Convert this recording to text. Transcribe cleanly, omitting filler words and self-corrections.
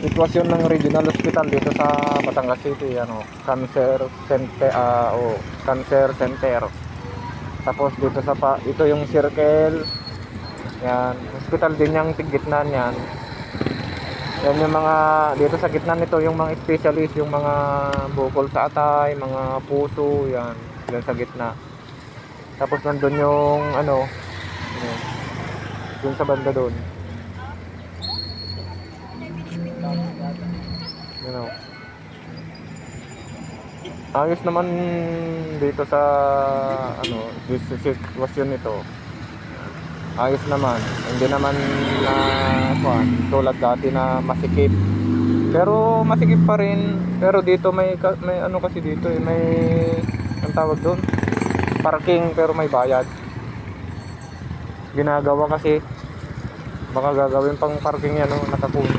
Sitwasyon ng regional hospital dito sa Batangas City, ano, cancer center. Tapos dito sa ito yung circle. Yan, hospital din yung tigitnan yan. Yan yung mga dito sa gitna nito yung mga specialist, yung mga bukol sa atay, mga puso, yan, yan sa gitna. Tapos nandun yung ano, yan, dun sa banda doon. Ano, ayos naman dito sa ano, this sitwasyon nito. Ayos naman. Hindi naman na tulad dati na masikip. Pero masikip pa rin. Pero dito may ano kasi dito eh, may ang tawag doon, parking pero may bayad. Ginagawa kasi baka gagawin pang parking yan, no, nakakuha.